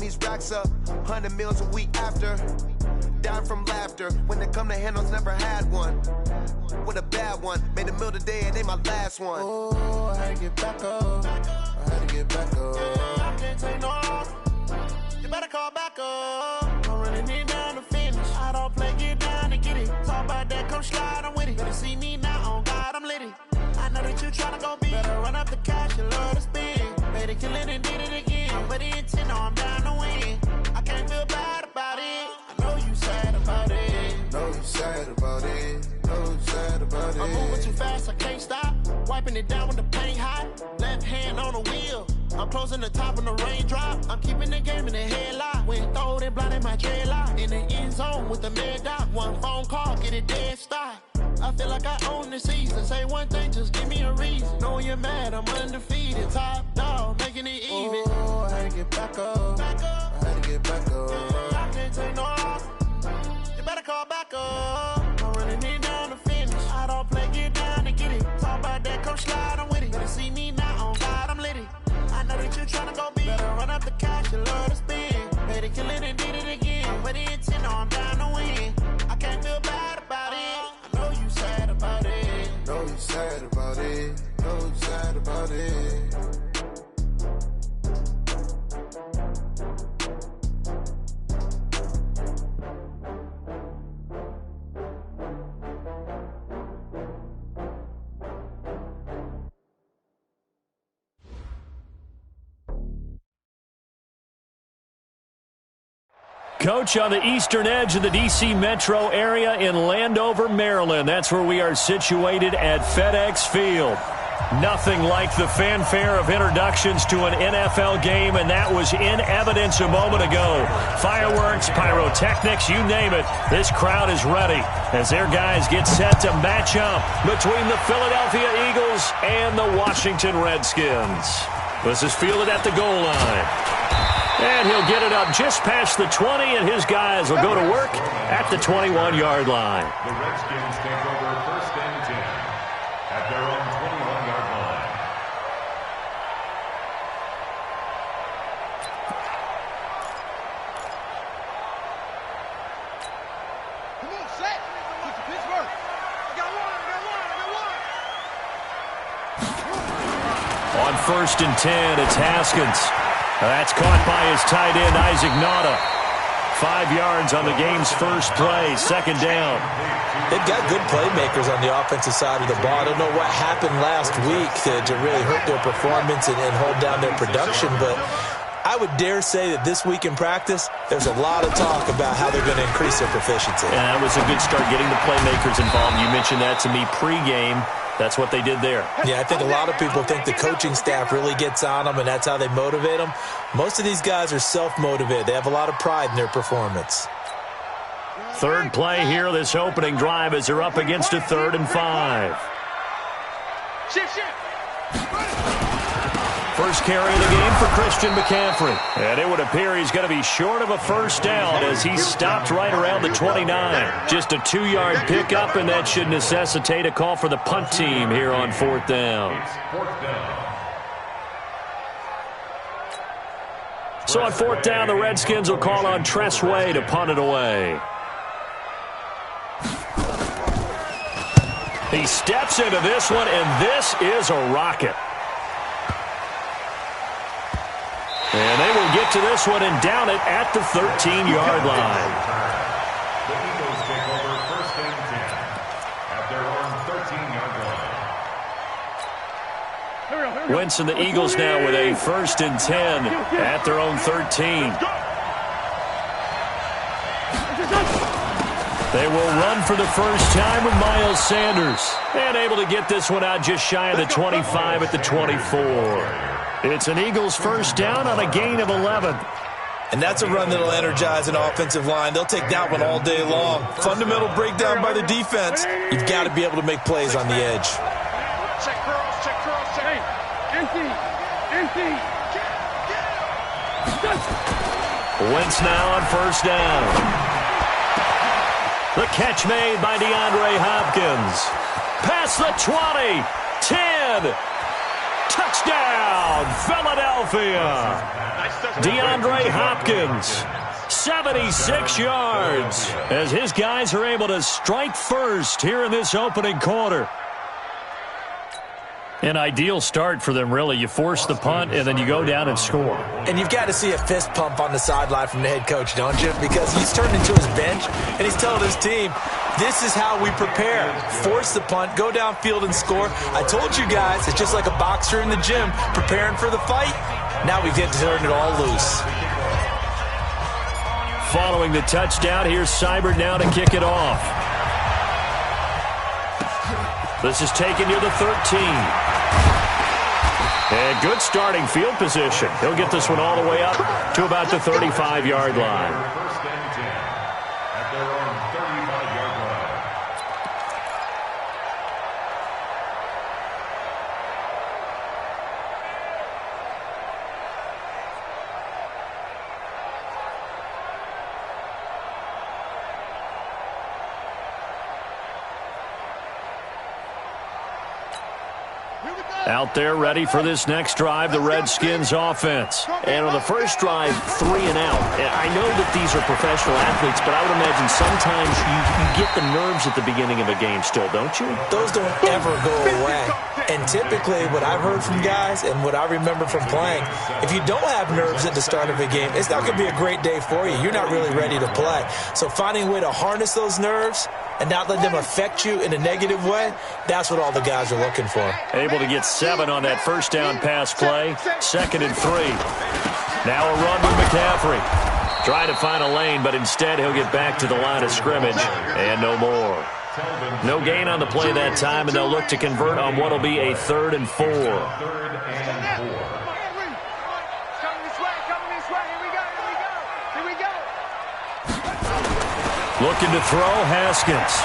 these racks up, 100 meals a week after. Down from laughter, when they come to handles, never had one. With a bad one, made a meal today and ain't my last one. Oh, I had to get back up, I had to get back up. I can't take no loss, you better call back up. I'm running it down to finish, I don't play, get down and get it. Talk about that, come slide, I'm with it. Better see me now, on God, I'm litty. I know that you tryna go big, better run up the cash, you love to spin. Made it kill it and did it again, but the intent, no, I'm down to win. I can't feel bad about it, I know you sad about it. Know you sad about it, know you sad about it. I'm moving too fast, I can't stop. Wiping it down with the paint hot. Left hand on the wheel. I'm closing the top when the raindrop. I'm keeping the game in the headlock. When throwed and blinded my dreadlock. In the end zone with the mad dot. One phone call, get it dead stop. I feel like I own the season. Say one thing, just give me a reason. Knowing you're mad, I'm undefeated. Top dog, making it even. Oh, I had to get back up. I had to get back up. I can't take no loss. You better call back up. I'm running it down to finish. I don't play, get down and get it. Talk about that, come slide, I'm with it. Better see me now, on God, I'm litty. I know that you tryna go big. Better run up the cash, you love to spin. Made it kill it and did it again. But the intent, no, I'm down to win. I can't feel bad about it. I know you sad about it. Know you sad about it. Know you sad about it. Coach, on the eastern edge of the D.C. metro area in Landover, Maryland. That's where we are situated at FedEx Field. Nothing like the fanfare of introductions to an NFL game, and that was in evidence a moment ago. Fireworks, pyrotechnics, you name it. This crowd is ready as their guys get set to match up between the Philadelphia Eagles and the Washington Redskins. This is fielded at the goal line. And he'll get it up just past the 20, and his guys will go to work at the 21-yard line. The Redskins take over first and 10 at their own 21-yard line. Come on, set. Look at Pittsburgh. I got one. On first and 10, it's Haskins. That's caught by his tight end, Isaac Nauta. 5 yards on the game's first play, second down. They've got good playmakers on the offensive side of the ball. I don't know what happened last week to really hurt their performance and hold down their production, but I would dare say that this week in practice, there's a lot of talk about how they're going to increase their proficiency. And that was a good start, getting the playmakers involved. You mentioned that to me pregame. That's what they did there. Yeah, I think a lot of people think the coaching staff really gets on them, and that's how they motivate them. Most of these guys are self-motivated. They have a lot of pride in their performance. Third play here, this opening drive, as they're up against a 3rd and 5. Shift. First carry of the game for Christian McCaffrey. And it would appear he's going to be short of a first down as he stopped right around the 29. Just a 2-yard pickup, and that should necessitate a call for the punt team here on 4th down. So on 4th down, the Redskins will call on Tress Way to punt it away. He steps into this one, and this is a rocket. And they will get to this one and down it at the 13-yard line. The Eagles take over first and 10 at their own 13-yard line. Wentz and the Eagles now with a 1st and 10 at their own 13. They will run for the first time with Miles Sanders. And able to get this one out just shy of the 25 at the 24. It's an Eagles first down on a gain of 11. And that's a run that'll energize an offensive line. They'll take that one all day long. Fundamental breakdown by the defense. You've got to be able to make plays on the edge. Check cross. Empty. Wentz now on first down. The catch made by DeAndre Hopkins. Past the 20, 10, Touchdown, Philadelphia. DeAndre Hopkins, 76 yards, as his guys are able to strike first here in this opening quarter. An ideal start for them, really. You force the punt, and then you go down and score. And you've got to see a fist pump on the sideline from the head coach, don't you? Because he's turned into his bench, and he's telling his team, this is how we prepare. Force the punt, go downfield and score. I told you guys, it's just like a boxer in the gym preparing for the fight. Now we get to turn it all loose. Following the touchdown, here's Seibert now to kick it off. This is taken near the 13. And good starting field position. He'll get this one all the way up to about the 35-yard line. First and 10 at their own 35-yard line. Out there ready for this next drive, the Redskins offense. And on the first drive, 3 and out. I know that these are professional athletes, but I would imagine sometimes you get the nerves at the beginning of a game still, don't you? Those don't ever go away. And typically what I've heard from guys and what I remember from playing, if you don't have nerves at the start of a game, it's not going to be a great day for you. You're not really ready to play. So finding a way to harness those nerves and not let them affect you in a negative way, that's what all the guys are looking for. Able to get 7 on that first down pass play. 2nd and 3. Now a run with McCaffrey. Trying to find a lane, but instead he'll get back to the line of scrimmage and no more. No gain on the play that time, and they'll look to convert on what will be a 3rd and 4. Coming this way. Here we go. Looking to throw, Haskins.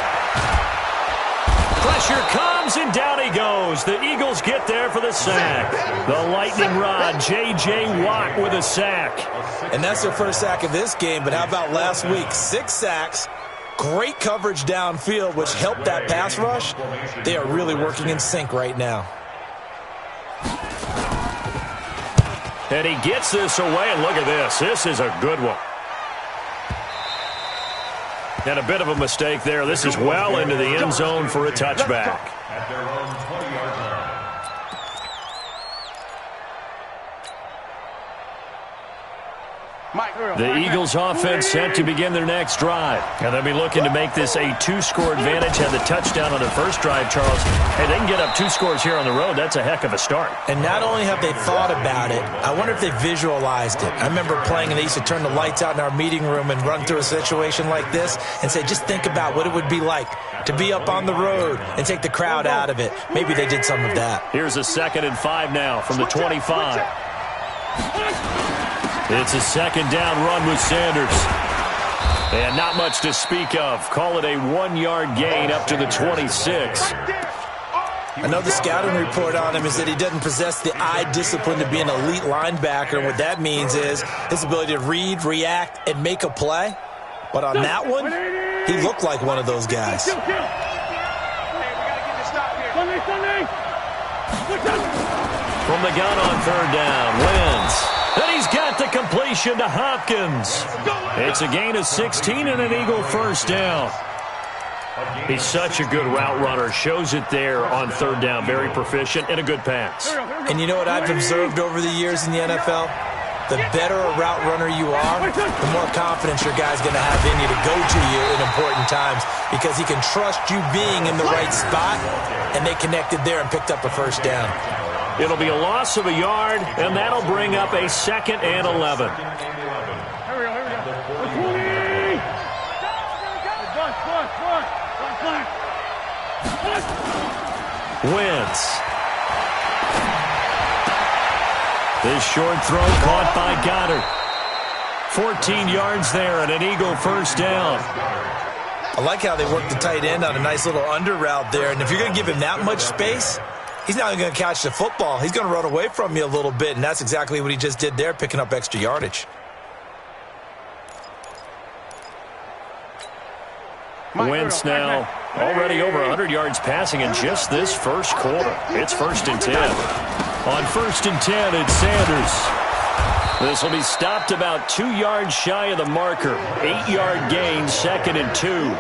Pressure comes, and down he goes. The Eagles get there for the sack. The lightning rod, J.J. Watt with a sack. And that's their first sack of this game, but how about last week? 6 sacks, great coverage downfield, which helped that pass rush. They are really working in sync right now. And he gets this away, and look at this. This is a good one. And a bit of a mistake there. This is well into the end zone for a touchback. At their own 20-yard line. The Eagles offense set to begin their next drive. And they'll be looking to make this a 2-score advantage. Had the touchdown on their first drive, Charles. Hey, they can get up 2 scores here on the road. That's a heck of a start. And not only have they thought about it, I wonder if they visualized it. I remember playing, and they used to turn the lights out in our meeting room and run through a situation like this and say, just think about what it would be like to be up on the road and take the crowd out of it. Maybe they did some of that. Here's a 2nd and 5 now from the 25. It's a 2nd down run with Sanders. And not much to speak of. Call it a 1-yard gain up to the 26. Another scouting report on him is that he doesn't possess the eye discipline to be an elite linebacker. And what that means is his ability to read, react, and make a play. But on that one, he looked like one of those guys. Hey, we got to get this stop here. From the gun on 3rd down, Wentz. And he's got the completion to Hopkins. It's a gain of 16 and an Eagle first down. He's such a good route runner. Shows it there on 3rd down. Very proficient and a good pass. And you know what I've observed over the years in the NFL? The better a route runner you are, the more confidence your guy's going to have in you to go to you in important times, because he can trust you being in the right spot, and they connected there and picked up a first down. It'll be a loss of a yard, and that'll bring up a 2nd and 11. Wentz. This short throw caught by Goddard. 14 yards there and an Eagle first down. I like how they work the tight end on a nice little under route there. And if you're going to give him that much space, he's not going to catch the football. He's going to run away from you a little bit, and that's exactly what he just did there, picking up extra yardage. Wentz now already over 100 yards passing in just this first quarter. It's 1st and 10. On 1st and 10, it's Sanders. This will be stopped about 2 yards shy of the marker. 8-yard gain, 2nd and 2.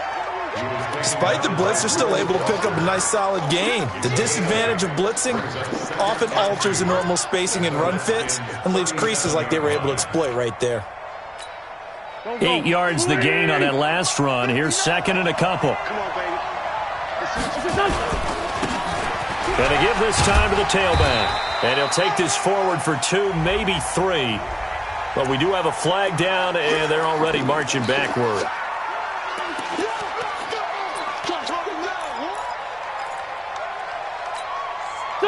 Despite the blitz, they're still able to pick up a nice solid gain. The disadvantage of blitzing often alters the normal spacing and run fits and leaves creases like they were able to exploit right there. 8 yards the gain on that last run. Here's 2nd and a couple. Going to give this time to the tailback. And he'll take this forward for 2, maybe 3. But we do have a flag down, and they're already marching backward.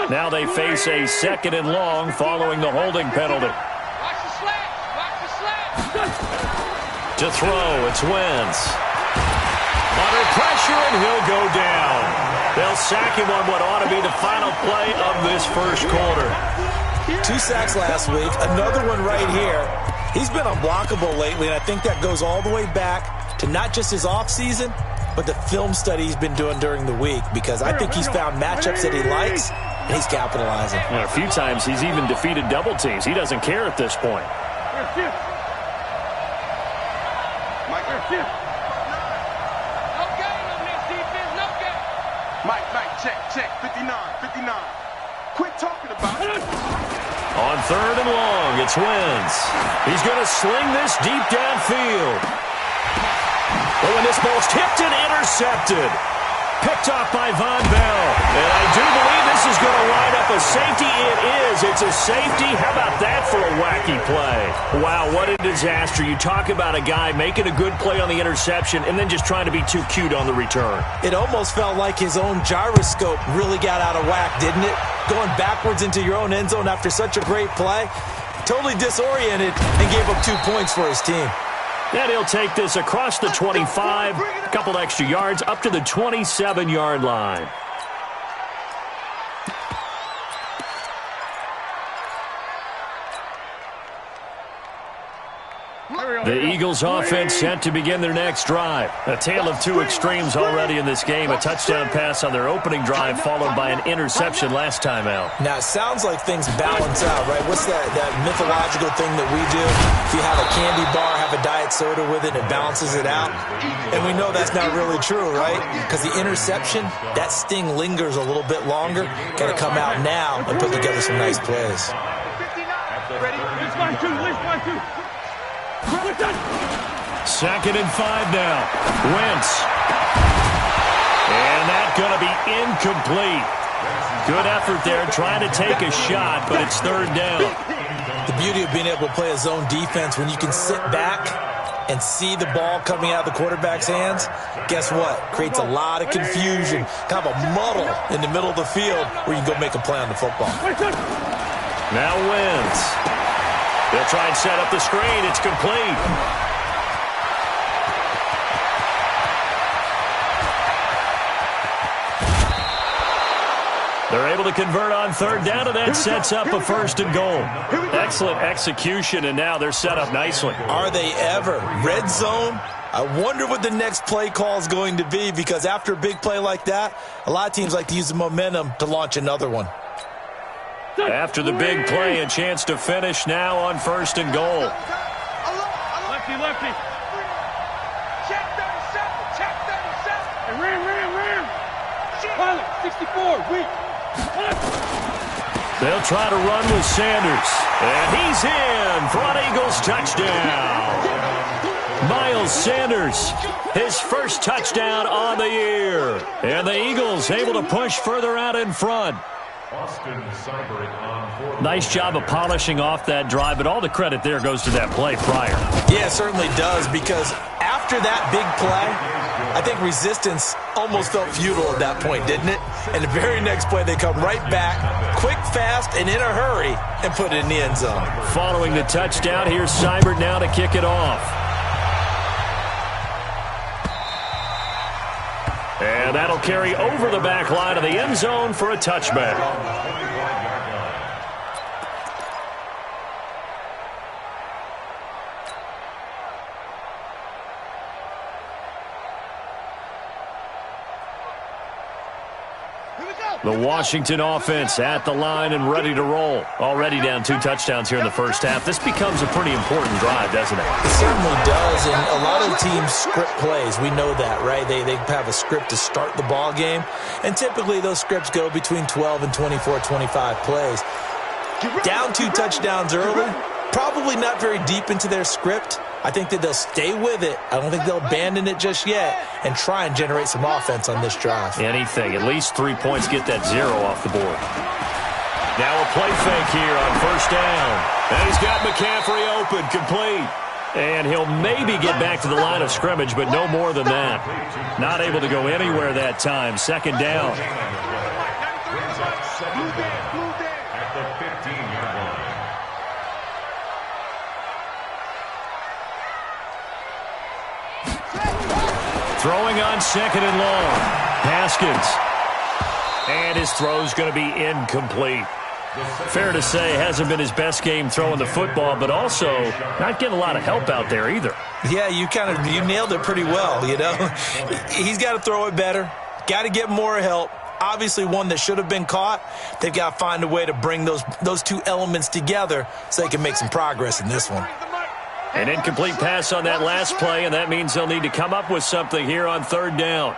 Now they face a 2nd and long following the holding penalty. Watch the slap. Watch the slap. To throw, it's Wentz. Under pressure, and he'll go down. They'll sack him on what ought to be the final play of this first quarter. 2 sacks last week, another one right here. He's been unblockable lately, and I think that goes all the way back to not just his offseason, but the film study he's been doing during the week, because I think he's found matchups that he likes, and he's capitalizing. And a few times he's even defeated double teams. He doesn't care at this point. Mike, check. 59. Quit talking about it. On 3rd and long, it's Wentz. He's going to sling this deep downfield. Oh, and this ball's tipped and intercepted. Picked off by Von Bell. And I do believe this is going to wind up a safety. It is. It's a safety. How about that for a wacky play? Wow, what a disaster. You talk about a guy making a good play on the interception and then just trying to be too cute on the return. It almost felt like his own gyroscope really got out of whack, didn't it? Going backwards into your own end zone after such a great play. Totally disoriented and gave up 2 points for his team. And he'll take this across the 25, a couple extra yards, up to the 27-yard line. The Eagles offense set to begin their next drive. A tale of 2 extremes already in this game. A touchdown pass on their opening drive followed by an interception last time out. Now, it sounds like things balance out, right? What's that mythological thing that we do? If you have a candy bar, have a diet soda with it, it balances it out. And we know that's not really true, right? Because the interception, that sting lingers a little bit longer. Got to come out now and put together some nice plays. 59. Ready? It's 1-2. 2nd and 5 now. Wentz. And that's going to be incomplete. Good effort there trying to take a shot, but it's 3rd down. The beauty of being able to play a zone defense when you can sit back and see the ball coming out of the quarterback's hands, guess what? Creates a lot of confusion, kind of a muddle in the middle of the field where you can go make a play on the football. Now Wentz. They'll try and set up the screen. It's complete. They're able to convert on 3rd down, and that sets up a 1st and goal. Excellent execution, and now they're set up nicely. Are they ever? Red zone? I wonder what the next play call is going to be, because after a big play like that, a lot of teams like to use the momentum to launch another one. After the big play, a chance to finish now on 1st and goal. Lefty. Check 37. Hey, ram. Pilot, 64, weak. They'll try to run with Sanders. And he's in for an Eagles touchdown. Miles Sanders, his first touchdown on the year. And the Eagles able to push further out in front. Nice job of polishing off that drive, but all the credit there goes to that play prior. Yeah, it certainly does, because after that big play, I think resistance almost felt futile at that point, didn't it? And the very next play, they come right back, quick, fast, and in a hurry, and put it in the end zone. Following the touchdown, here's Seibert now to kick it off. And that'll carry over the back line of the end zone for a touchback. The Washington offense at the line and ready to roll. Already down 2 touchdowns here in the first half. This becomes a pretty important drive, doesn't it? It certainly does, and a lot of teams script plays. We know that, right? They have a script to start the ball game, and typically those scripts go between 12 and 24, 25 plays. Down 2 touchdowns early, probably not very deep into their script. I think that they'll stay with it. I don't think they'll abandon it just yet and try and generate some offense on this drive. Anything. At least 3 points, get that 0 off the board. Now a play fake here on first down. And he's got McCaffrey open, complete. And he'll maybe get back to the line of scrimmage, but no more than that. Not able to go anywhere that time. Second down. At the 15-yard line. Throwing on second and long. Haskins. And his throw's going to be incomplete. Fair to say, hasn't been his best game throwing the football, but also not getting a lot of help out there either. Yeah, you nailed it pretty well, you know. He's got to throw it better. Got to get more help. Obviously one that should have been caught. They've got to find a way to bring those 2 elements together so they can make some progress in this one. An incomplete pass on that last play, and that means they'll need to come up with something here on third down.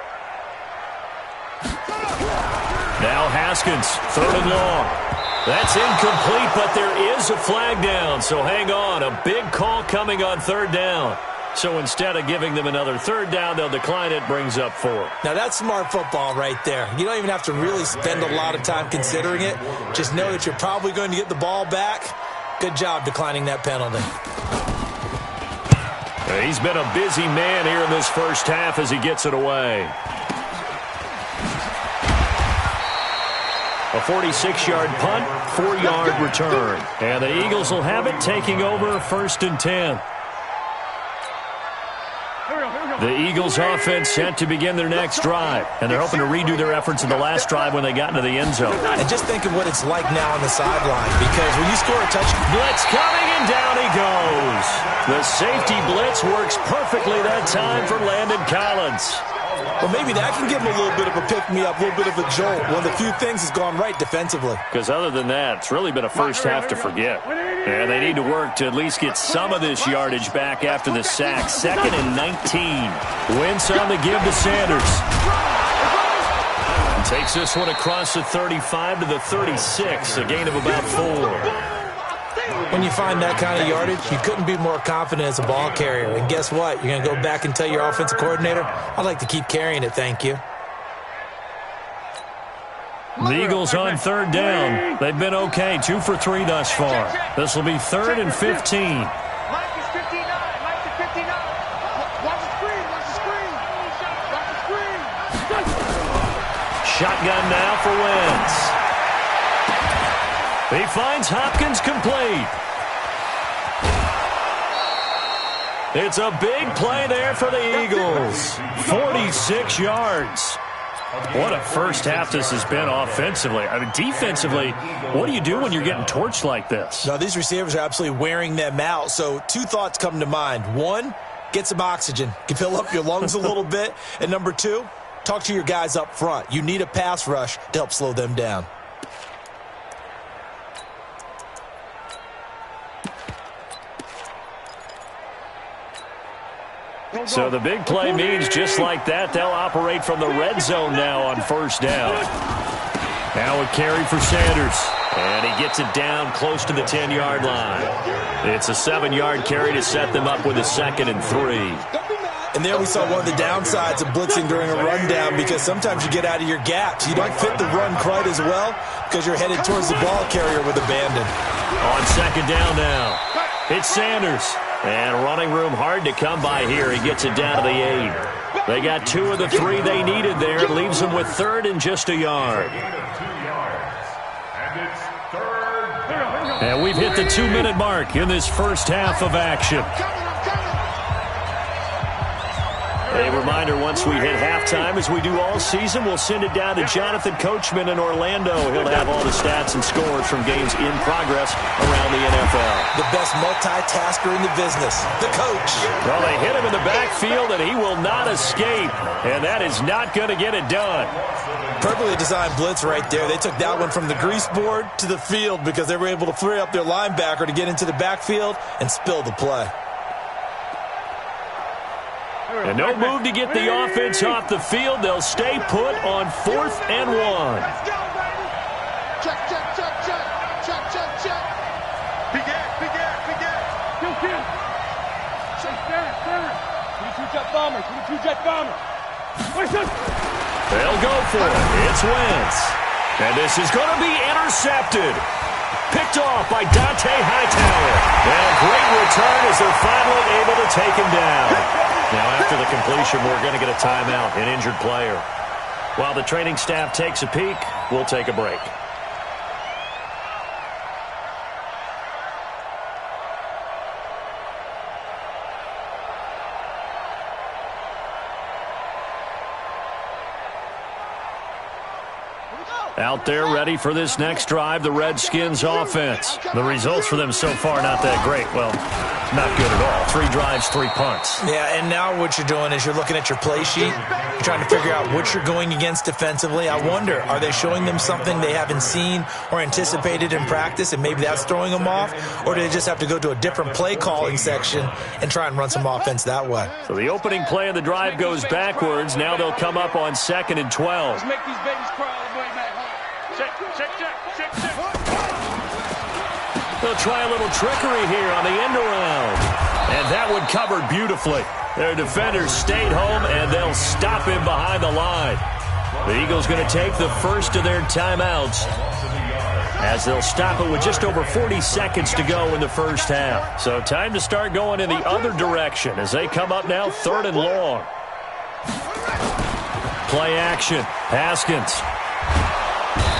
Now Haskins, third and long. That's incomplete, but there is a flag down, so hang on. A big call coming on third down. So instead of giving them another third down, they'll decline it, brings up 4. Now that's smart football right there. You don't even have to really spend a lot of time considering it. Just know that you're probably going to get the ball back. Good job declining that penalty. He's been a busy man here in this first half as he gets it away. A 46-yard punt, 4-yard return. And the Eagles will have it, taking over first and 10. The Eagles offense set to begin their next drive, and they're hoping to redo their efforts in the last drive when they got into the end zone. And just think of what it's like now on the sideline, because when you score a touchdown, blitz coming, and down he goes. The safety blitz works perfectly that time for Landon Collins. Well, maybe that can give him a little bit of a pick-me-up, a little bit of a jolt. One of the few things has gone right defensively. Because other than that, it's really been a first half to forget. And they need to work to at least get some of this yardage back after the sack. 2nd and 19. Wentz on the give to Sanders. He takes this one across the 35 to the 36, a gain of about 4. When you find that kind of yardage, you couldn't be more confident as a ball carrier. And guess what? You're going to go back and tell your offensive coordinator, I'd like to keep carrying it, thank you. The Eagles on third down. They've been okay, 2 for 3 thus far. This will be 3rd and 15. Mike is 59. Mike is 59. Watch the screen. Watch the screen. Watch the screen. Shotgun now for Wentz. He finds Hopkins complete. It's a big play there for the Eagles. 46 yards. What a first half this has been offensively. I mean, defensively, what do you do when you're getting torched like this? No, these receivers are absolutely wearing them out. So 2 thoughts come to mind. 1, get some oxygen. You fill up your lungs a little bit. And number 2, talk to your guys up front. You need a pass rush to help slow them down. So the big play means just like that, they'll operate from the red zone now on first down. Now a carry for Sanders. And he gets it down close to the 10-yard line. It's a 7-yard carry to set them up with a 2nd and 3. And there we saw one of the downsides of blitzing during a rundown, because sometimes you get out of your gaps. You don't fit the run quite as well because you're headed towards the ball carrier with abandon. On 2nd down now, it's Sanders. And running room hard to come by here. He gets it down to the 8. They got 2 of the 3 they needed there. It leaves them with 3rd and just a yard. And we've hit the 2-minute mark in this first half of action. A reminder, once we hit halftime, as we do all season, we'll send it down to Jonathan Coachman in Orlando. He'll have all the stats and scores from games in progress around the NFL. The best multitasker in the business, the coach. Well, they hit him in the backfield, and he will not escape, and that is not going to get it done. Perfectly designed blitz right there. They took that one from the grease board to the field because they were able to free up their linebacker to get into the backfield and spill the play. And no move to get the offense off the field. They'll stay put on 4th and 1. Let's go, baby. Check, check, check, check. Check, check, check. Big ass, big ass, big ass. Kill, kill. Check, down. 22-jet bomber, 22-jet bomber. They'll go for it. It's Wentz. And this is going to be intercepted. Picked off by Dante Hightower. And a great return as they're finally able to take him down. Now, after the completion, we're going to get a timeout, an injured player. While the training staff takes a peek, we'll take a break. Out there ready for this next drive, the Redskins offense. The results for them so far not that great. Well, not good at all. 3 drives, 3 punts. Yeah, and now what you're doing is you're looking at your play sheet. You're trying to figure out what you're going against defensively. I wonder, are they showing them something they haven't seen or anticipated in practice, and maybe that's throwing them off? Or do they just have to go to a different play calling section and try and run some offense that way? So the opening play of the drive goes backwards. Now they'll come up on 2nd and 12. Let's make these babies cry all the way back home. Check, check, check, check, check. They'll try a little trickery here on the end around. And that one covered beautifully. Their defenders stayed home, and they'll stop him behind the line. The Eagles going to take the first of their timeouts as they'll stop it with just over 40 seconds to go in the first half. So time to start going in the other direction as they come up now 3rd and long. Play action. Haskins.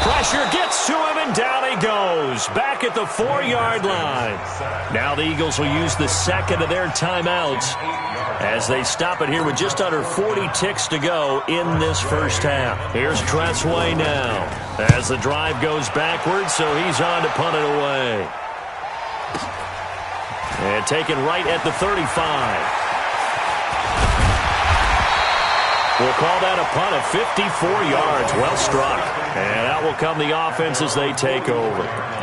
Pressure gets to him, and down he goes. Back at the 4-yard line. Now the Eagles will use the second of their timeouts as they stop it here with just under 40 ticks to go in this first half. Here's Tressway now as the drive goes backwards, so he's on to punt it away. And taken right at the 35. We'll call that a punt of 54 yards. Well struck. And out will come the offense as they take over.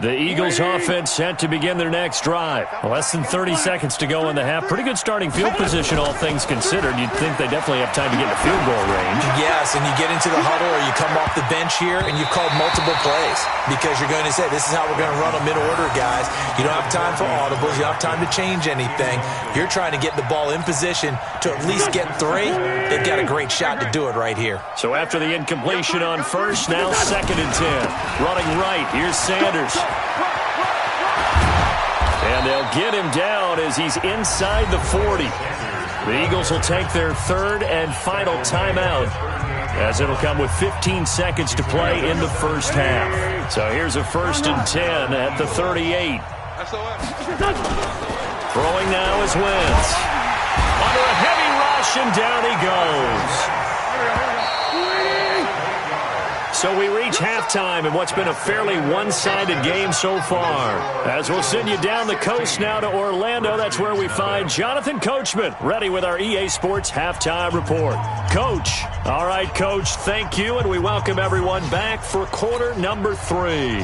The Eagles offense set to begin their next drive. Less than 30 seconds to go in the half. Pretty good starting field position, all things considered. You'd think they definitely have time to get in the field goal range. Yes, and you get into the huddle or you come off the bench here and you've called multiple plays because you're going to say, this is how we're going to run them in order, guys. You don't have time for audibles. You don't have time to change anything. You're trying to get the ball in position to at least get 3. They've got a great shot to do it right here. So after the incompletion on first, now 2nd and 10. Running right, here's Sanders. And they'll get him down as he's inside the 40. The Eagles will take their 3rd and final timeout as it'll come with 15 seconds to play in the first half. So here's a 1st and 10 at the 38. Throwing now is Wentz. Under a heavy rush, and down he goes. So we reach halftime in what's been a fairly one-sided game so far. As we'll send you down the coast now to Orlando, that's where we find Jonathan Coachman, ready with our EA Sports Halftime Report. Coach. All right, Coach, thank you, and we welcome everyone back for quarter number 3.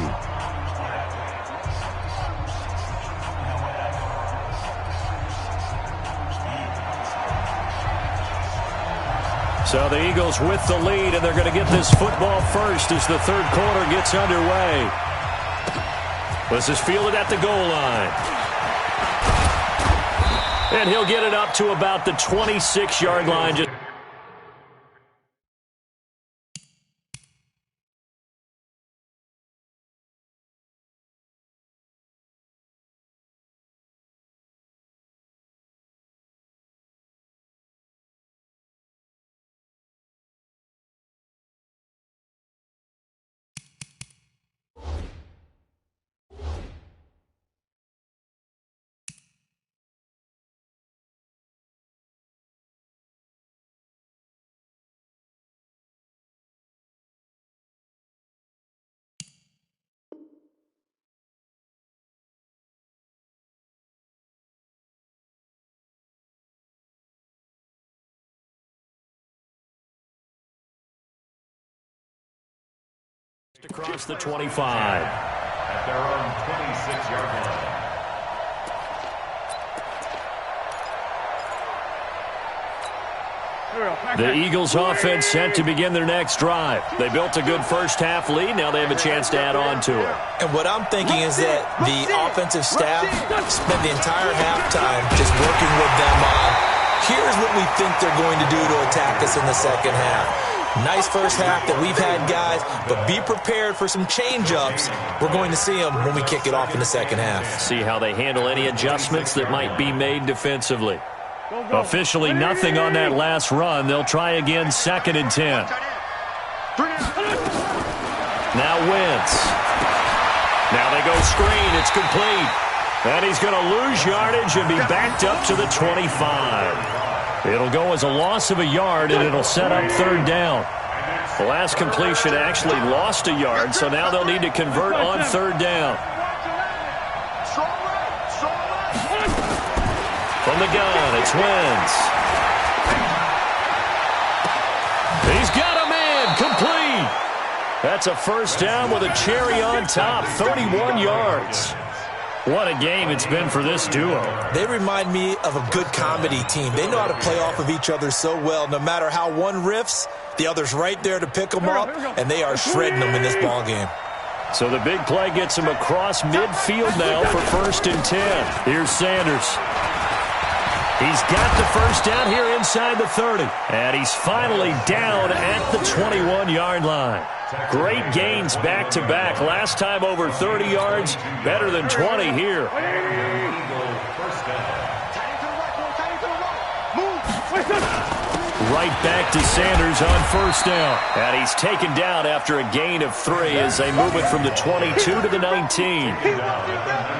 So the Eagles with the lead, and they're going to get this football first as the 3rd quarter gets underway. This is fielded at the goal line. And he'll get it up to about the 26-yard line. Just Across the 25. At their own 26-yard line. The Eagles offense set to begin their next drive. They built a good first-half lead. Now they have a chance to add on to it. And what I'm thinking is that the offensive staff spent the entire halftime just working with them on, here's what we think they're going to do to attack us in the second half. Nice first half that we've had, guys, but be prepared for some change-ups. We're going to see them when we kick it off in the second half. See how they handle any adjustments that might be made defensively. Officially nothing on that last run. They'll try again, 2nd and 10. Now Wentz. Now they go screen. It's complete. And he's going to lose yardage and be backed up to the 25. It'll go as a loss of a yard, and it'll set up 3rd down. The last completion actually lost a yard, so now they'll need to convert on 3rd down. From the gun, it's Wentz. He's got a man, complete. That's a 1st down with a cherry on top, 31 yards. What a game it's been for this duo. They remind me of a good comedy team. They know how to play off of each other so well. No matter how one riffs, the other's right there to pick them up, and they are shredding them in this ballgame. So the big play gets him across midfield now for 1st and 10. Here's Sanders. He's got the 1st down here inside the 30. And he's finally down at the 21-yard line. Great gains back-to-back. Last time over 30 yards, better than 20 here. Right back to Sanders on 1st down. And he's taken down after a gain of 3 as they move it from the 22 to the 19.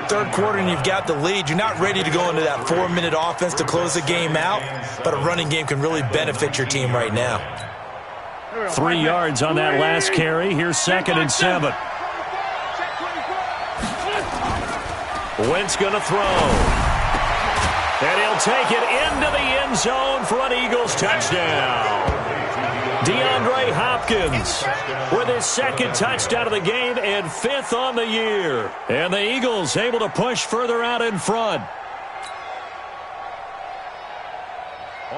3rd quarter and you've got the lead. You're not ready to go into that 4-minute offense to close the game out, but a running game can really benefit your team right now. 3 yards on that last carry. Here's 2nd and 7. Wentz going to throw. And he'll take it into the end zone for an Eagles touchdown. DeAndre Hopkins with his 2nd touchdown of the game and 5th on the year. And the Eagles able to push further out in front.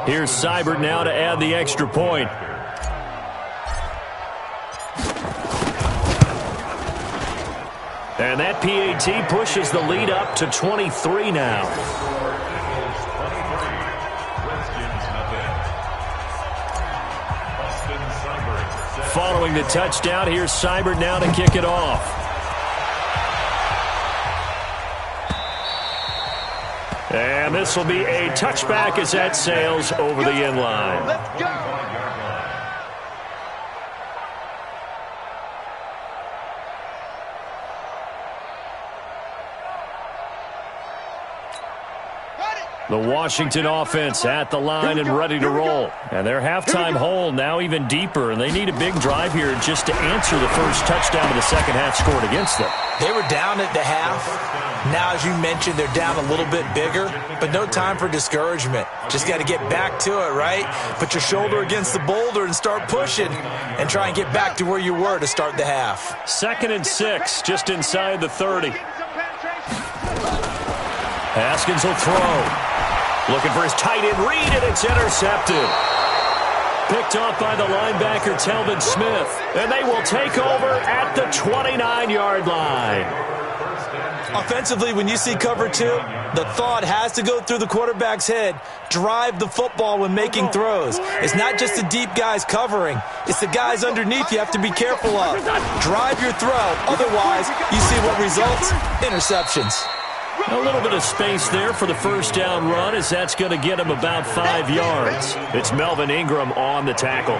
Here's Seibert now to add the extra point. And that PAT pushes the lead up to 23 now. Following the touchdown, here's Seibert now to kick it off. And this will be a touchback as that sails over the end line. Let's go. The Washington offense at the line and ready to roll. And their halftime hole now even deeper, and they need a big drive here just to answer the first touchdown of the second half scored against them. They were down at the half. Now, as you mentioned, they're down a little bit bigger, but no time for discouragement. Just got to get back to it, right? Put your shoulder against the boulder and start pushing and try and get back to where you were to start the half. 2nd and 6, just inside the 30. Haskins will throw. Looking for his tight end read, and it's intercepted. Picked off by the linebacker, Telvin Smith. And they will take over at the 29-yard line. Offensively, when you see cover 2, the thought has to go through the quarterback's head. Drive the football when making throws. It's not just the deep guys covering. It's the guys underneath you have to be careful of. Drive your throw. Otherwise, you see what results? Interceptions. A little bit of space there for the first down run, as that's going to get him about 5 yards. It's Melvin Ingram on the tackle.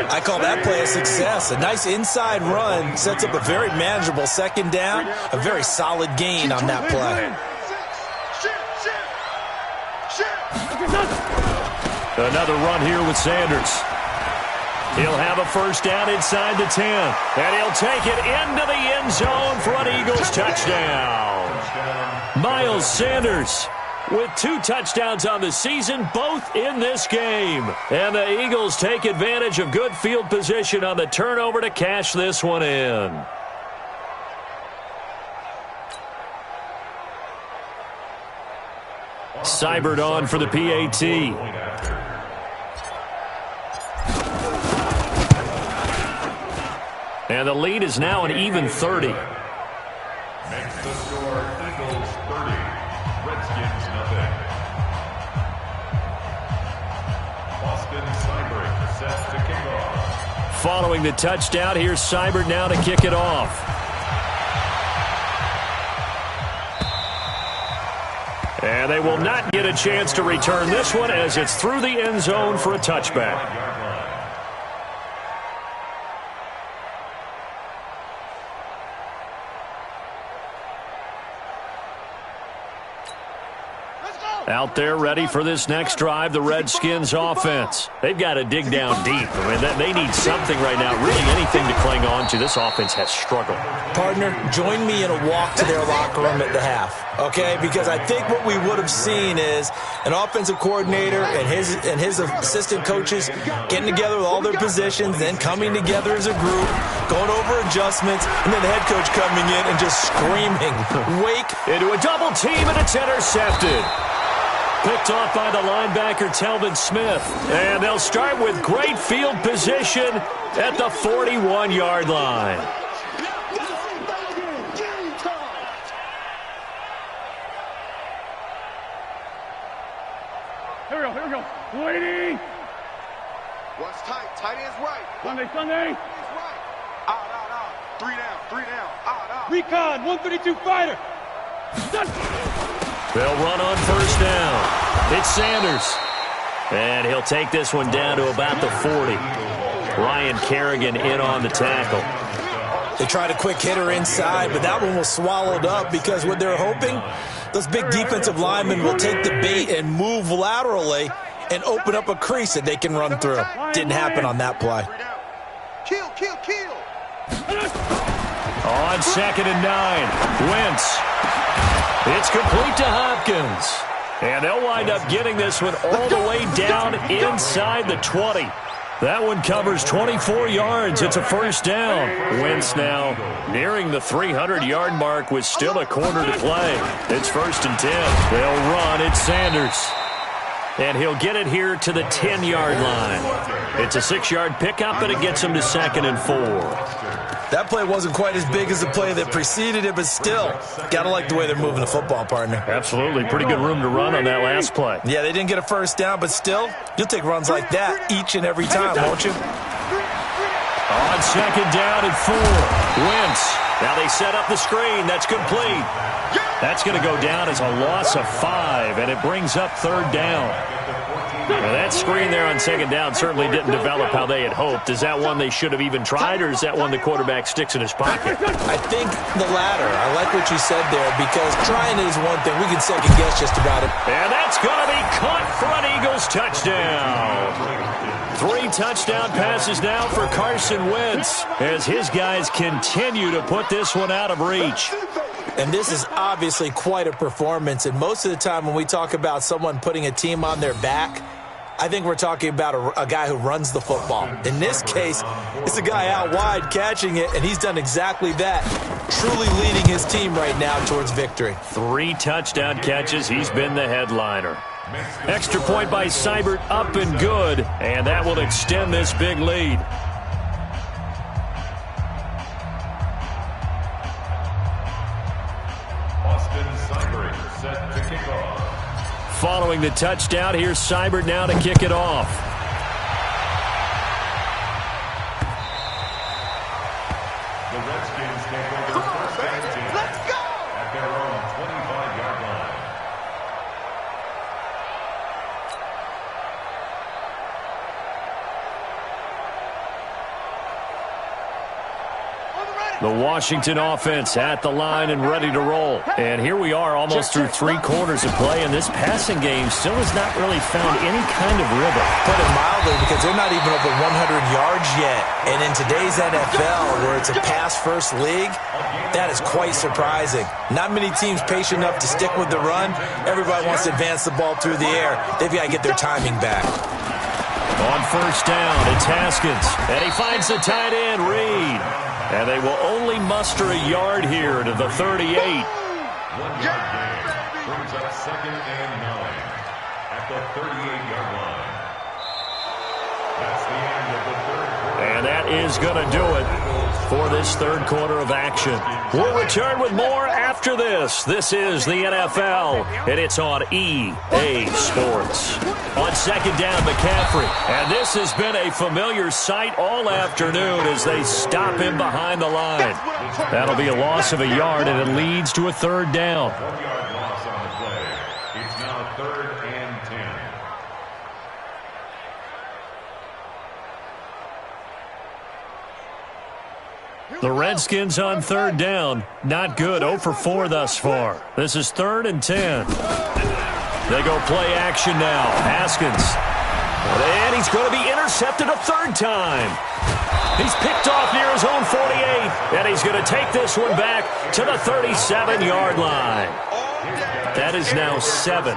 I call that play a success. A nice inside run sets up a very manageable second down. A very solid gain on that play. Another run here with Sanders. He'll have a first down inside the 10. And he'll take it into the end zone for an Eagles touchdown. Miles Sanders with 2 touchdowns on the season, both in this game. And the Eagles take advantage of good field position on the turnover to cash this one in. Seibert on for the PAT. And the lead is now an even 30. Makes the score Eagles 30, Redskins nothing. Austin Seibert set to kick off. Following the touchdown, here's Seibert now to kick it off. And they will not get a chance to return this one as it's through the end zone for a touchback. Out there ready for this next drive, the Redskins offense. They've got to dig down deep. I mean, they need something right now, really anything to cling on to. This offense has struggled. Partner, join me in a walk to their locker room at the half, okay? Because I think what we would have seen is an offensive coordinator and his assistant coaches getting together with all their positions, then coming together as a group, going over adjustments, and then the head coach coming in and just screaming, wake. Into a double team, and it's intercepted. Picked off by the linebacker, Telvin Smith. And they'll start with great field position at the 41-yard line. Here we go. Waiting. What's tight? Tight end's right. Sunday. It's right. Out. 3 down. Out. Recon, 132 fighter. They'll run on first down. It's Sanders. And he'll take this one down to about the 40. Ryan Kerrigan in on the tackle. They tried a quick hitter inside, but that one was swallowed up because what they're hoping, those big defensive linemen will take the bait and move laterally and open up a crease that they can run through. Didn't happen on that play. Kill. On 2nd and 9, Wentz. It's complete to Hopkins. And they'll wind up getting this one all the way down inside the 20. That one covers 24 yards. It's a first down. Wentz now nearing the 300-yard mark with still a quarter to play. It's 1st and 10. They'll run. It's Sanders. And he'll get it here to the 10-yard line. It's a 6-yard pickup, and it gets him to 2nd and 4. That play wasn't quite as big as the play that preceded it, but still, got to like the way they're moving the football, partner. Absolutely. Pretty good room to run on that last play. Yeah, they didn't get a first down, but still, you'll take runs like that each and every time, won't you? On 2nd down and 4, Wentz. Now they set up the screen. That's complete. That's going to go down as a loss of 5, and it brings up 3rd down. Now that screen there on 2nd down certainly didn't develop how they had hoped. Is that one they should have even tried, or is that one the quarterback sticks in his pocket? I think the latter. I like what you said there, because trying it is one thing. We can second guess just about it. And that's going to be caught for an Eagles touchdown. 3 touchdown passes now for Carson Wentz as his guys continue to put this one out of reach. And this is obviously quite a performance. And most of the time when we talk about someone putting a team on their back, I think we're talking about a guy who runs the football. In this case, it's a guy out wide catching it, and he's done exactly that, truly leading his team right now towards victory. 3 touchdown catches. He's been the headliner. Extra point by Seibert, up and good, and that will extend this big lead. Set to kick off. Following the touchdown, here's Seibert now to kick it off. The Redskins take over first and 10. Let's go! At their own 25-yard line. On the ready. The Washington offense at the line and ready to roll. And here we are almost through 3 quarters of play, and this passing game still has not really found any kind of rhythm. Put it mildly, because they're not even over 100 yards yet. And in today's NFL, where it's a pass-first league, that is quite surprising. Not many teams patient enough to stick with the run. Everybody wants to advance the ball through the air. They've got to get their timing back. On first down, it's Haskins. And he finds the tight end, Reed. And they will only muster a yard here to the 38. 1 yard gain brings up 2nd and 9 at the 38-yard line. That's the end of the third quarter. And that is going to do it for this third quarter of action. We'll return with more after this. This is the NFL, and it's on EA Sports. On second down, McCaffrey. And this has been a familiar sight all afternoon as they stop him behind the line. That'll be a loss of a yard, and it leads to a third down. 1 yard loss on the play. It's now 3rd and 10. The Redskins on third down. Not good. 0 for 4 thus far. This is 3rd and 10. They go play action now. Haskins. And he's going to be intercepted a 3rd time. He's picked off near his own 48. And he's going to take this one back to the 37-yard line. That is now 7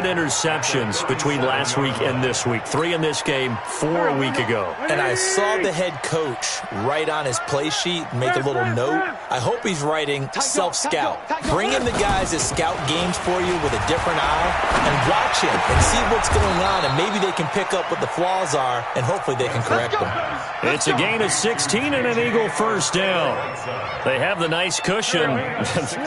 interceptions between last week and this week. 3 in this game, 4 a week ago. And I saw the head coach write on his play sheet, make a little note. I hope he's writing self-scout. Bring in the guys that scout games for you with a different eye and watch him and see what's going on, and maybe they can pick up what the flaws are, and hopefully they can correct them. It's a gain of 16 and an Eagle first down. They have the nice cushion.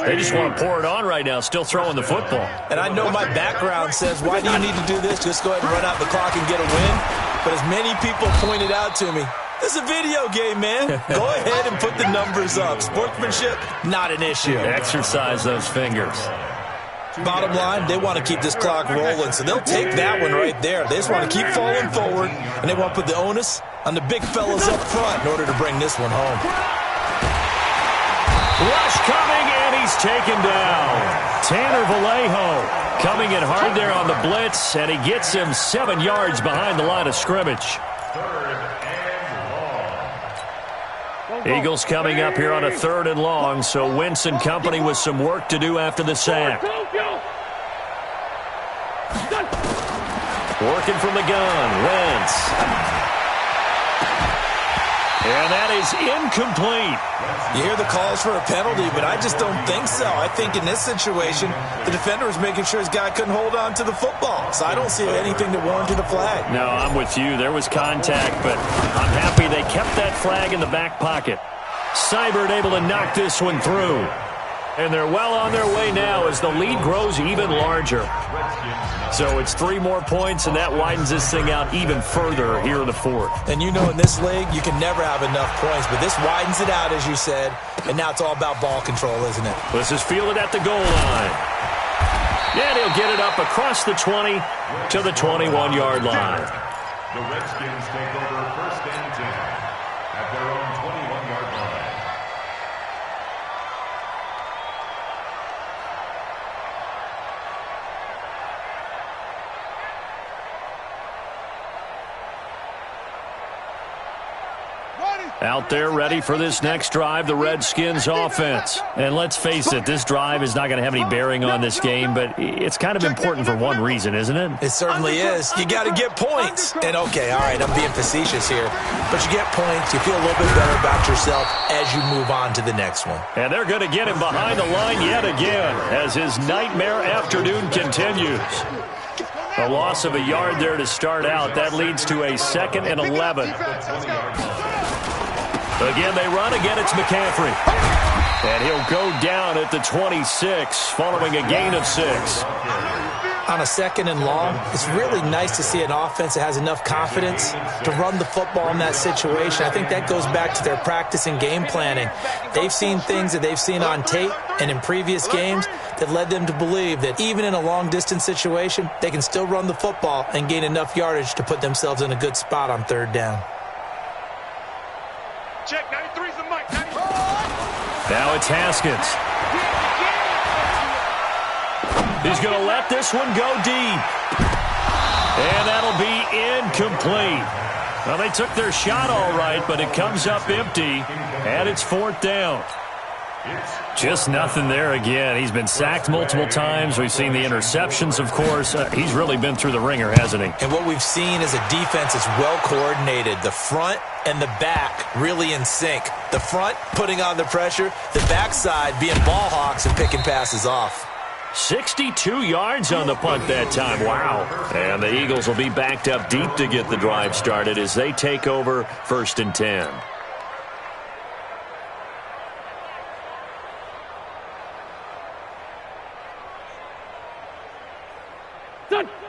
They just want to pour it on right now, still throwing the football. And I know my background says, why do you need to do this? Just go ahead and run out the clock and get a win. But as many people pointed out to me, this is a video game, man. Go ahead and put the numbers up. Sportsmanship, not an issue. Exercise those fingers. Bottom line, they want to keep this clock rolling, so they'll take that one right there. They just want to keep falling forward, and they want to put the onus on the big fellas up front in order to bring this one home. Rush coming, and he's taken down. Tanner Vallejo coming in hard there on the blitz, and he gets him 7 yards behind the line of scrimmage. 3rd and long. Eagles coming up here on a 3rd and long, so Wentz and company with some work to do after the sack. Working from the gun, Wentz. And that is incomplete. You hear the calls for a penalty, but I just don't think so. I think in this situation, the defender was making sure his guy couldn't hold on to the football. So I don't see anything that warranted a flag. No, I'm with you. There was contact, but I'm happy they kept that flag in the back pocket. Seibert able to knock this one through. And they're well on their way now as the lead grows even larger. So it's 3 more points, and that widens this thing out even further here in the 4th. And you know in this league, you can never have enough points, but this widens it out, as you said, and now it's all about ball control, isn't it? This is fielded at the goal line. And he'll get it up across the 20 to the 21-yard line. The Redskins take over 1st and 10 at their own 21-yard line. Out there ready for this next drive, the Redskins offense. And let's face it, this drive is not going to have any bearing on this game, but it's kind of important for one reason, isn't it? It certainly is. You got to get points. And okay, all right, I'm being facetious here, but you get points, you feel a little bit better about yourself as you move on to the next one. And they're going to get him behind the line yet again as his nightmare afternoon continues. A loss of a yard there to start out. That leads to a 2nd and 11. Again, they run. Again, it's McCaffrey. And he'll go down at the 26 following a gain of 6. On a 2nd and long, it's really nice to see an offense that has enough confidence to run the football in that situation. I think that goes back to their practice and game planning. They've seen things that they've seen on tape and in previous games that led them to believe that even in a long-distance situation, they can still run the football and gain enough yardage to put themselves in a good spot on 3rd down. Check, 93's the mic, 93. Now it's Haskins. He's going to let this one go deep. And that'll be incomplete. Well, they took their shot all right, but it comes up empty, and it's 4th down. Just nothing there again. He's been sacked multiple times. We've seen the interceptions, of course. He's really been through the ringer, hasn't he? And what we've seen is a defense is well coordinated. The front and the back really in sync. The front putting on the pressure, the backside being ball hawks and picking passes off. 62 yards on the punt that time. Wow. And the Eagles will be backed up deep to get the drive started as they take over 1st and 10.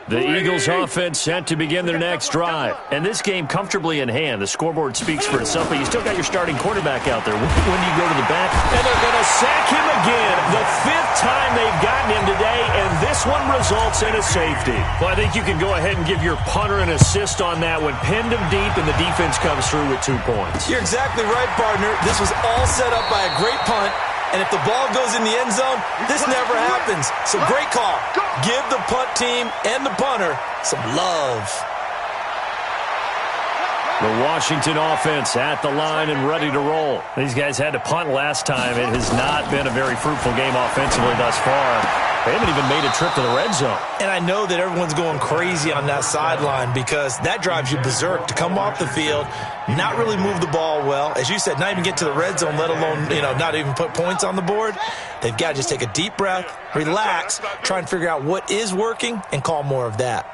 The Eagles offense set to begin their next drive. And this game comfortably in hand. The scoreboard speaks for itself, but you still got your starting quarterback out there. When do you go to the back? And they're going to sack him again. The 5th time they've gotten him today, and this one results in a safety. Well, I think you can go ahead and give your punter an assist on that one. Pinned him deep, and the defense comes through with 2 points. You're exactly right, partner. This was all set up by a great punt. And if the ball goes in the end zone, this never happens. So great call. Give the punt team and the punter some love. The Washington offense at the line and ready to roll. These guys had to punt last time. It has not been a very fruitful game offensively thus far. They haven't even made a trip to the red zone. And I know that everyone's going crazy on that sideline because that drives you berserk to come off the field, not really move the ball well. As you said, not even get to the red zone, let alone, not even put points on the board. They've got to just take a deep breath, relax, try and figure out what is working, and call more of that.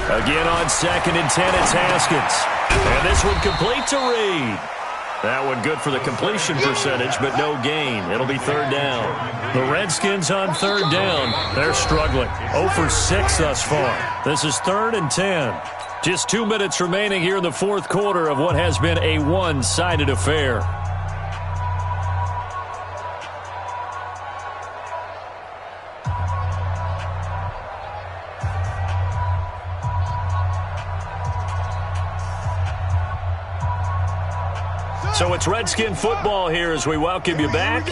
Again on 2nd and 10, it's Haskins. And this one complete to Reed. That one good for the completion percentage, but no gain. It'll be 3rd down. The Redskins on 3rd down. They're struggling. 0 for 6 thus far. This is 3rd and 10. Just 2 minutes remaining here in the 4th quarter of what has been a one-sided affair. So it's Redskin football here as we welcome you back.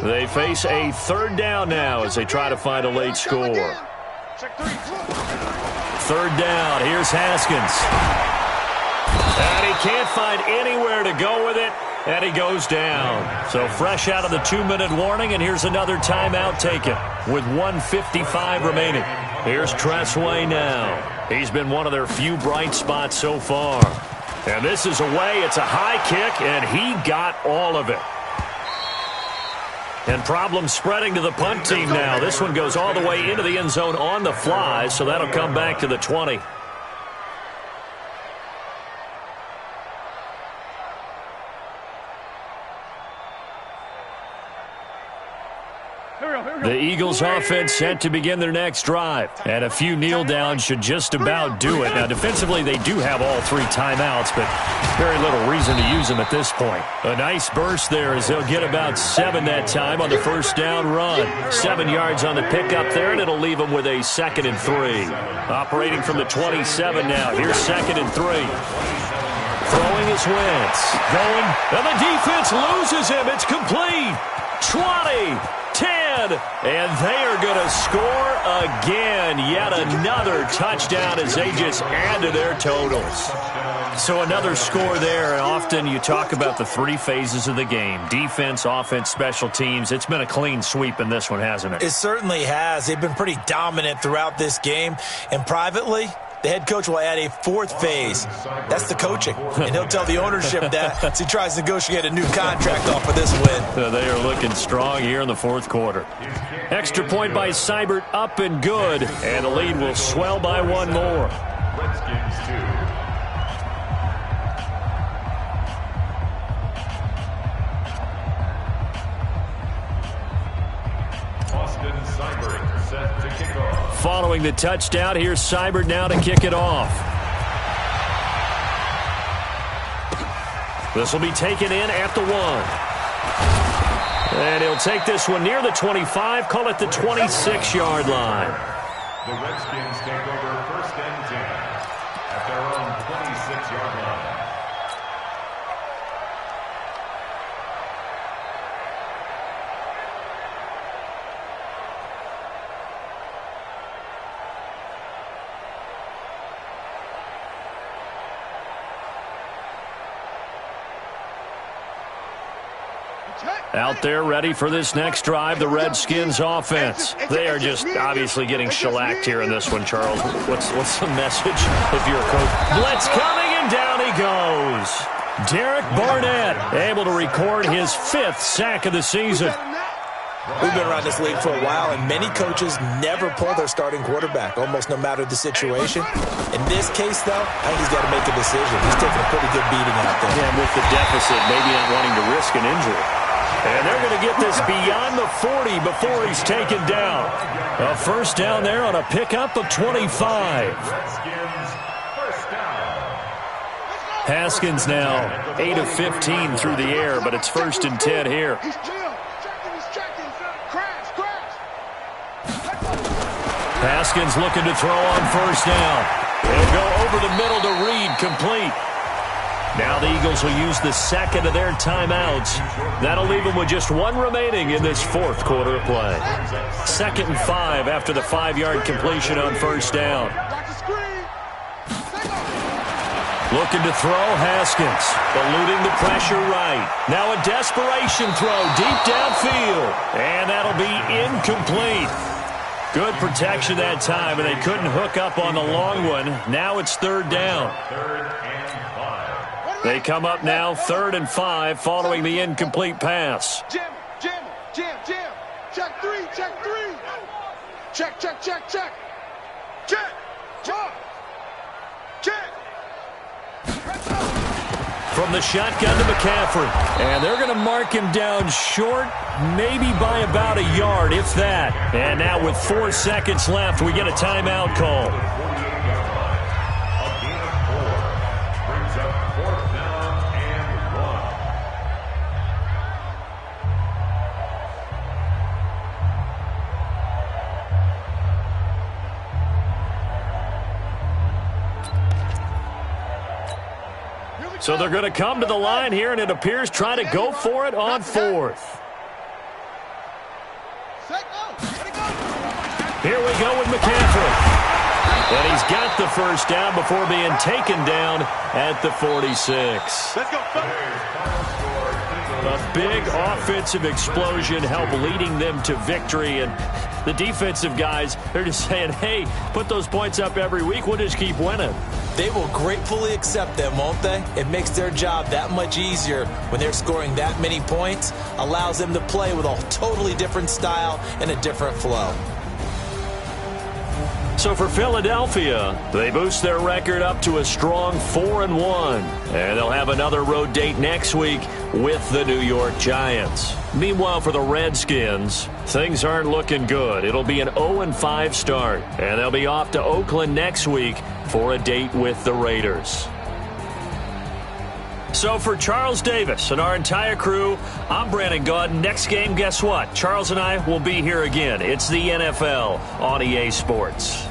They face a 3rd down now as they try to find a late score. 3rd down. Here's Haskins. And he can't find anywhere to go with it, and he goes down. So fresh out of the 2-minute warning, and here's another timeout taken with 1:55 remaining. Here's Tressway now. He's been one of their few bright spots so far. And this is away. It's a high kick, and he got all of it. And problems spreading to the punt team now. This one goes all the way into the end zone on the fly, so that'll come back to the 20. The Eagles offense set to begin their next drive. And a few kneel downs should just about do it. Now, defensively, they do have all 3 timeouts, but very little reason to use them at this point. A nice burst there as they'll get about 7 that time on the 1st down run. 7 yards on the pickup there, and it'll leave them with a 2nd and 3. Operating from the 27 now. Here's 2nd and 3. Throwing is Wentz. Going, and the defense loses him. It's complete. 20. 10, and they are going to score again. Yet another touchdown as they just add to their totals. So another score there, and often you talk about the 3 phases of the game. Defense, offense, special teams. It's been a clean sweep in this one, hasn't it? It certainly has. They've been pretty dominant throughout this game, and privately, the head coach will add a 4th phase. That's the coaching. And he'll tell the ownership that as he tries to negotiate a new contract off of this win. They are looking strong here in the 4th quarter. Extra point by Seibert, up and good. And the lead will swell by 1 more. Redskins 2. Following the touchdown, here's Seibert now to kick it off. This will be taken in at the 1. And he'll take this one near the 25, call it the 26-yard line. The Redskins take over 1st and 10 at their own 28. 26-yard line. Out there ready for this next drive, the Redskins offense. They are just obviously getting shellacked here in this one, Charles. What's the message if you're a coach? Blitz coming, and down he goes. Derek Barnett able to record his 5th sack of the season. We've been around this league for a while, and many coaches never pull their starting quarterback, almost no matter the situation. In this case, though, I think he's got to make a decision. He's taking a pretty good beating out there. Yeah, with the deficit, maybe not wanting to risk an injury. And they're going to get this beyond the 40 before he's taken down. A first down there on a pickup of 25. Haskins now 8 of 15 through the air, but it's 1st and 10 here. Haskins looking to throw on first down. He'll go over the middle to Reed, complete. Now the Eagles will use the second of their timeouts. That'll leave them with just 1 remaining in this 4th quarter of play. 2nd and 5 after the 5-yard completion on first down. Looking to throw, Haskins. Eluding the pressure right. Now a desperation throw deep downfield. And that'll be incomplete. Good protection that time, and they couldn't hook up on the long one. Now it's 3rd down. They come up now 3rd and 5 following the incomplete pass. Jam. Check 3. Check. From the shotgun to McCaffrey. And they're going to mark him down short, maybe by about a yard, if that. And now with 4 seconds left, we get a timeout call. So they're going to come to the line here, and it appears try to go for it on 4th. Here we go with McCaffrey. And he's got the first down before being taken down at the 46. Let's go. A big offensive explosion helped leading them to victory. And the defensive guys, they're just saying, hey, put those points up every week. We'll just keep winning. They will gratefully accept them, won't they? It makes their job that much easier when they're scoring that many points. Allows them to play with a totally different style and a different flow. So for Philadelphia, they boost their record up to a strong 4-1. And they'll have another road date next week with the New York Giants. Meanwhile, for the Redskins, things aren't looking good. It'll be an 0-5 start. And they'll be off to Oakland next week for a date with the Raiders. So for Charles Davis and our entire crew, I'm Brandon Gaudin. Next game, guess what? Charles and I will be here again. It's the NFL on EA Sports.